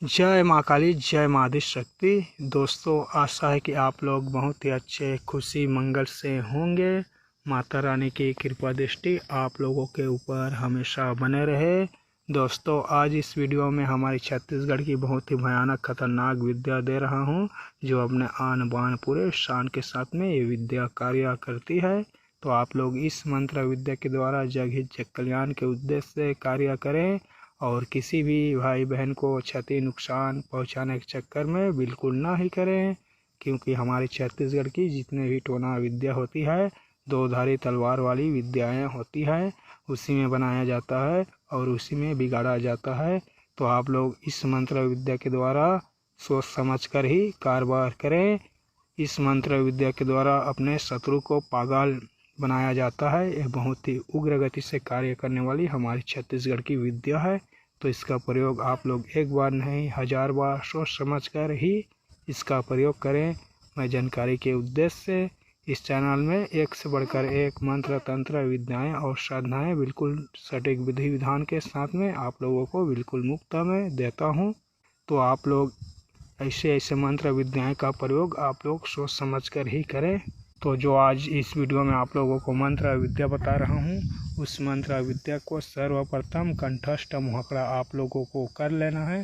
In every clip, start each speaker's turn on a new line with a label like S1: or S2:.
S1: जय माँ काली, जय माँ आदिशक्ति। दोस्तों, आशा है कि आप लोग बहुत ही अच्छे, खुशी मंगल से होंगे। माता रानी की कृपा दृष्टि आप लोगों के ऊपर हमेशा बने रहे। दोस्तों, आज इस वीडियो में हमारी छत्तीसगढ़ की बहुत ही भयानक खतरनाक विद्या दे रहा हूँ, जो अपने आन बान पूरे शान के साथ में ये विद्या कार्य करती है। तो आप लोग इस मंत्र विद्या के द्वारा जग हित जग कल्याण के उद्देश्य से कार्य करें और किसी भी भाई बहन को क्षति नुकसान पहुंचाने के चक्कर में बिल्कुल ना ही करें, क्योंकि हमारी छत्तीसगढ़ की जितने भी टोना विद्या होती है, दो धारी तलवार वाली विद्याएं होती है, उसी में बनाया जाता है और उसी में बिगाड़ा जाता है। तो आप लोग इस मंत्र विद्या के द्वारा सोच समझ कर ही कारोबार करें। इस मंत्र विद्या के द्वारा अपने शत्रु को पागल बनाया जाता है। यह बहुत ही उग्र गति से कार्य करने वाली हमारी छत्तीसगढ़ की विद्या है। तो इसका प्रयोग आप लोग एक बार नहीं 1000 बार सोच समझ कर ही इसका प्रयोग करें। मैं जानकारी के उद्देश्य से इस चैनल में एक से बढ़कर एक मंत्र तंत्र विद्याएं और साधनाएं बिल्कुल सटीक विधि विधान के साथ में आप लोगों को बिल्कुल मुफ्त में देता हूं। तो आप लोग ऐसे मंत्र विद्याएं का प्रयोग आप लोग सोच समझ कर ही करें। तो जो आज इस वीडियो में आप लोगों को मंत्र विद्या बता रहा हूँ, उस मंत्र विद्या को सर्वप्रथम कंठस्थ मुहावरा आप लोगों को कर लेना है।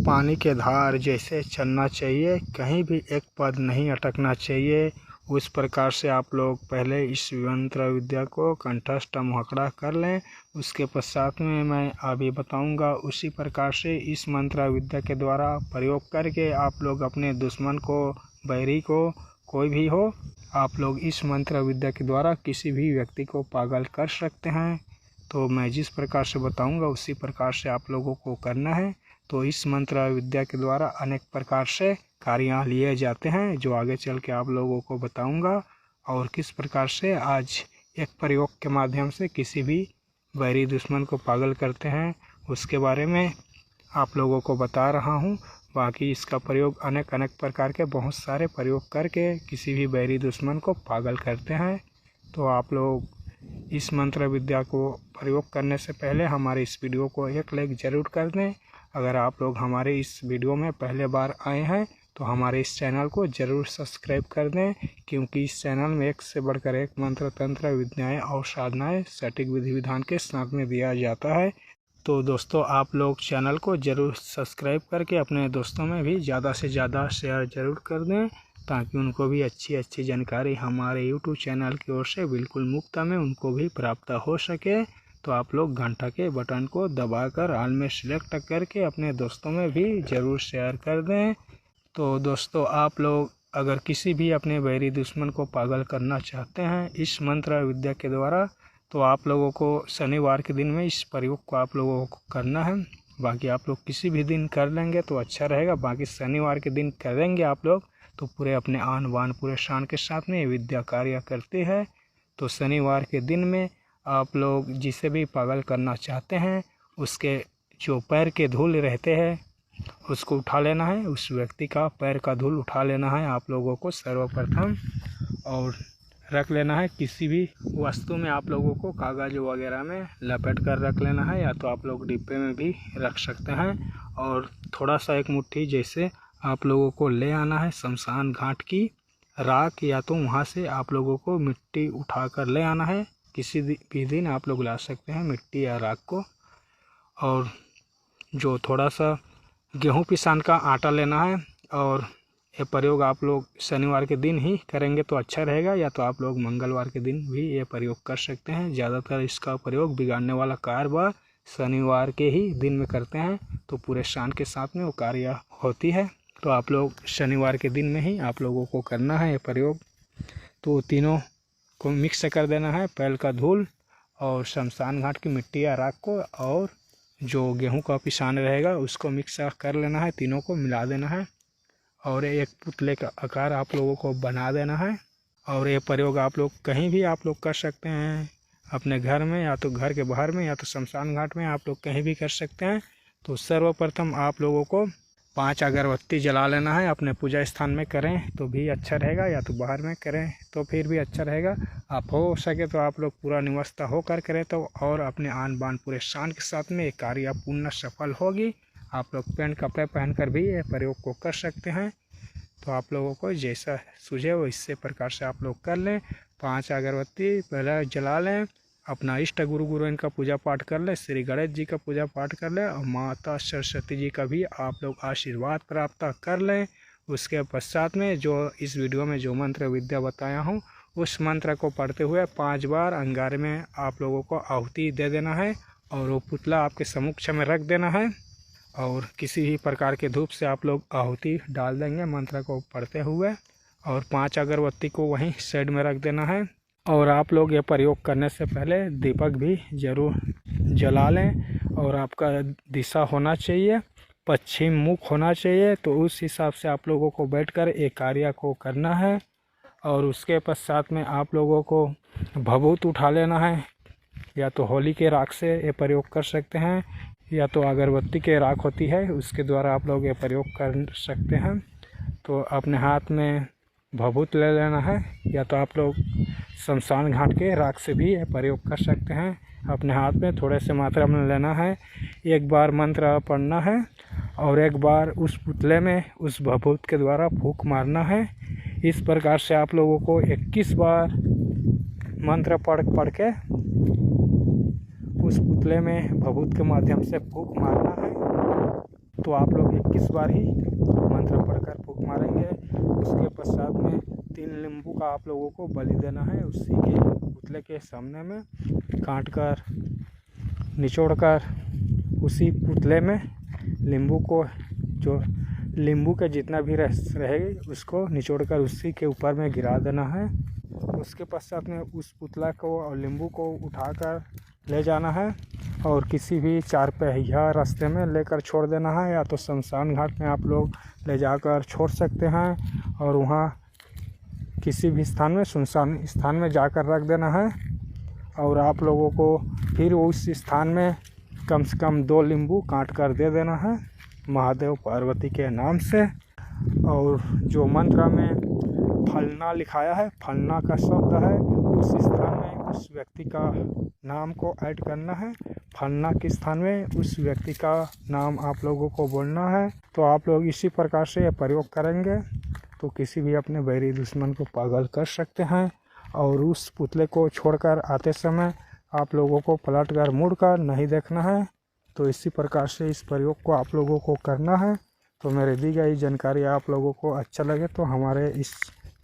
S1: पानी के धार जैसे चलना चाहिए, कहीं भी एक पद नहीं अटकना चाहिए। उस प्रकार से आप लोग पहले इस मंत्र विद्या को कंठस्थ मुहावरा कर लें। उसके पश्चात में मैं अभी बताऊंगा, उसी प्रकार से इस मंत्र विद्या के द्वारा प्रयोग करके आप लोग अपने दुश्मन को, बैरी को, कोई भी हो, आप लोग इस मंत्र विद्या के द्वारा किसी भी व्यक्ति को पागल कर सकते हैं। तो मैं जिस प्रकार से बताऊंगा उसी प्रकार से आप लोगों को करना है। तो इस मंत्र विद्या के द्वारा अनेक प्रकार से कार्य लिए जाते हैं, जो आगे चल के आप लोगों को बताऊंगा। और किस प्रकार से आज एक प्रयोग के माध्यम से किसी भी बैरी दुश्मन को पागल करते हैं, उसके बारे में आप लोगों को बता रहा हूँ। बाकी इसका प्रयोग अनेक प्रकार के बहुत सारे प्रयोग करके किसी भी बैरी दुश्मन को पागल करते हैं। तो आप लोग इस मंत्र विद्या को प्रयोग करने से पहले हमारे इस वीडियो को एक लाइक ज़रूर कर दें। अगर आप लोग हमारे इस वीडियो में पहले बार आए हैं तो हमारे इस चैनल को ज़रूर सब्सक्राइब कर दें, क्योंकि इस चैनल में एक से बढ़कर एक मंत्र तंत्र विद्याएँ और साधनाएँ सटीक विधि विधान के साथ में दिया जाता है। तो दोस्तों, आप लोग चैनल को ज़रूर सब्सक्राइब करके अपने दोस्तों में भी ज़्यादा से ज़्यादा शेयर ज़रूर कर दें, ताकि उनको भी अच्छी जानकारी हमारे यूट्यूब चैनल की ओर से बिल्कुल मुफ्त में उनको भी प्राप्त हो सके। तो आप लोग घंटा के बटन को दबाकर ऑल में सिलेक्ट करके अपने दोस्तों में भी ज़रूर शेयर कर दें। तो दोस्तों, आप लोग अगर किसी भी अपने बैरी दुश्मन को पागल करना चाहते हैं इस मंत्र विद्या के द्वारा, तो आप लोगों को शनिवार के दिन में इस प्रयोग को आप लोगों को करना है। बाकी आप लोग किसी भी दिन कर लेंगे तो अच्छा रहेगा, बाकी शनिवार के दिन करेंगे आप लोग तो पूरे अपने आन बान पूरे शान के साथ में विद्या कार्य करते हैं। तो शनिवार के दिन में आप लोग जिसे भी पागल करना चाहते हैं, उसके जो पैर के धूल रहते हैं उसको उठा लेना है। उस व्यक्ति का पैर का धूल उठा लेना है आप लोगों को सर्वप्रथम, और रख लेना है किसी भी वस्तु में। आप लोगों को कागज़ वगैरह में लपेट कर रख लेना है, या तो आप लोग डिब्बे में भी रख सकते हैं। और थोड़ा सा एक मुट्ठी जैसे आप लोगों को ले आना है शमशान घाट की राख, या तो वहाँ से आप लोगों को मिट्टी उठा कर ले आना है। किसी भी दिन आप लोग ला सकते हैं मिट्टी या राख को। और जो थोड़ा सा गेहूँ पिसान का आटा लेना है, और ये प्रयोग आप लोग शनिवार के दिन ही करेंगे तो अच्छा रहेगा, या तो आप लोग मंगलवार के दिन भी ये प्रयोग कर सकते हैं। ज़्यादातर इसका प्रयोग बिगाड़ने वाला कार्य शनिवार के ही दिन में करते हैं, तो पूरे शान के साथ में वो कार्य होती है। तो आप लोग शनिवार के दिन में ही आप लोगों को करना है ये प्रयोग। तो तीनों को मिक्स कर देना है, पैर का धूल और शमशान घाट की मिट्टी या राख को, और जो गेहूँ का पिसान रहेगा उसको मिक्स कर लेना है, तीनों को मिला देना है और एक पुतले का आकार आप लोगों को बना देना है। और ये प्रयोग आप लोग कहीं भी आप लोग कर सकते हैं, अपने घर में या तो घर के बाहर में या तो शमशान घाट में, आप लोग कहीं भी कर सकते हैं। तो सर्वप्रथम आप लोगों को 5 अगरबत्ती जला लेना है। अपने पूजा स्थान में करें तो भी अच्छा रहेगा, या तो बाहर में करें तो फिर भी अच्छा रहेगा। आप हो सके तो आप लोग पूरा निवस्था होकर करें तो और अपने आन बान पूरे शान के साथ में ये कार्य पूर्ण सफल होगी। आप लोग पैंट कपड़े पहनकर भी ये प्रयोग को कर सकते हैं। तो आप लोगों को जैसा सूझे वो इसी प्रकार से आप लोग कर लें। 5 अगरबत्ती पहले जला लें, अपना इष्ट गुरु इनका पूजा पाठ कर लें, श्री गणेश जी का पूजा पाठ कर लें और माता सरस्वती जी का भी आप लोग आशीर्वाद प्राप्त कर लें। उसके पश्चात में जो इस वीडियो में जो मंत्र विद्या बताया हूँ उस मंत्र को पढ़ते हुए 5 बार अंगारे में आप लोगों को आहुति दे देना है और वो पुतला आपके सम्मुख में रख देना है और किसी भी प्रकार के धूप से आप लोग आहुति डाल देंगे मंत्र को पढ़ते हुए और 5 अगरबत्ती को वहीं साइड में रख देना है। और आप लोग ये प्रयोग करने से पहले दीपक भी ज़रूर जला लें और आपका दिशा होना चाहिए पश्चिम मुख होना चाहिए। तो उस हिसाब से आप लोगों को बैठकर एक कार्य को करना है। और उसके पश्चात में आप लोगों को भभूत उठा लेना है, या तो होली के राख से ये प्रयोग कर सकते हैं या तो अगरबत्ती के राख होती है उसके द्वारा आप लोग ये प्रयोग कर सकते हैं। तो अपने हाथ में भभूत ले लेना है या तो आप लोग शमशान घाट के राख से भी ये प्रयोग कर सकते हैं। अपने हाथ में थोड़े से मात्रा में लेना है, एक बार मंत्र पढ़ना है और एक बार उस पुतले में उस भभूत के द्वारा फूंक मारना है। इस प्रकार से आप लोगों को 21 बार मंत्र पढ़ के उस पुतले में भभूत के माध्यम से फूंक मारना है। तो आप लोग 21 बार ही मंत्र पढ़कर फूंक मारेंगे। उसके पश्चात में 3 नींबू का आप लोगों को बलि देना है। उसी के पुतले के सामने में काट कर निचोड़ कर उसी पुतले में नींबू को जो नींबू के जितना भी रस रहेगी उसको निचोड़ कर उसी के ऊपर में गिरा देना है। उसके पश्चात में उस पुतला को और नींबू को उठाकर ले जाना है और किसी भी 4 पहिया रास्ते में लेकर छोड़ देना है, या तो शमशान घाट में आप लोग ले जाकर छोड़ सकते हैं और वहाँ किसी भी स्थान में सुनसान स्थान में जाकर रख देना है। और आप लोगों को फिर उस स्थान में कम से कम 2 नींबू काट कर दे देना है महादेव पार्वती के नाम से। और जो मंत्र में फलना लिखाया है, फलना का शब्द है, उस स्थान में उस व्यक्ति का नाम को ऐड करना है। फलना के स्थान में उस व्यक्ति का नाम आप लोगों को बोलना है। तो आप लोग इसी प्रकार से प्रयोग करेंगे तो किसी भी अपने बैरी दुश्मन को पागल कर सकते हैं। और उस पुतले को छोड़कर आते समय आप लोगों को पलट कर मुड़ कर नहीं देखना है। तो इसी प्रकार से इस प्रयोग को आप लोगों को करना है। तो मेरे दी गई जानकारी आप लोगों को अच्छा लगे तो हमारे इस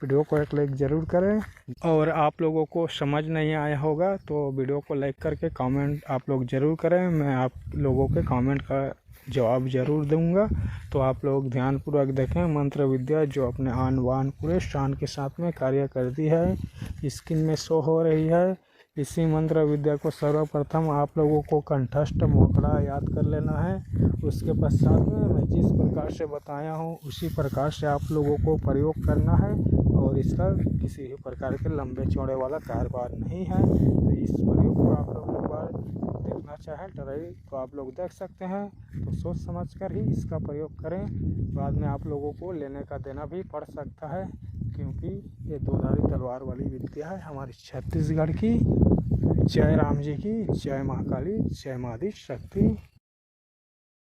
S1: वीडियो को एक लाइक ज़रूर करें। और आप लोगों को समझ नहीं आया होगा तो वीडियो को लाइक करके कमेंट आप लोग ज़रूर करें, मैं आप लोगों के कमेंट का जवाब ज़रूर दूंगा। तो आप लोग ध्यानपूर्वक देखें मंत्र विद्या जो अपने आन बान पूरे शान के साथ में कार्य करती है, स्क्रीन में शो हो रही है। इसी मंत्र विद्या को सर्वप्रथम आप लोगों को कंठस्थ मोखड़ा याद कर लेना है। उसके पश्चात में मैं जिस प्रकार से बताया हूँ उसी प्रकार से आप लोगों को प्रयोग करना है और इसका किसी भी प्रकार के लंबे चौड़े वाला कारोबार नहीं है। तो इस प्रयोग को आप लोग एक बार देखना चाहें ट्राई तो आप लोग देख सकते हैं। तो सोच समझ कर ही इसका प्रयोग करें, बाद में आप लोगों को लेने का देना भी पड़ सकता है क्योंकि ये 2धारी तलवार वाली विद्या है हमारी छत्तीसगढ़ की। जय राम जी की, जय महाकाली, जय माँ आदि शक्ति।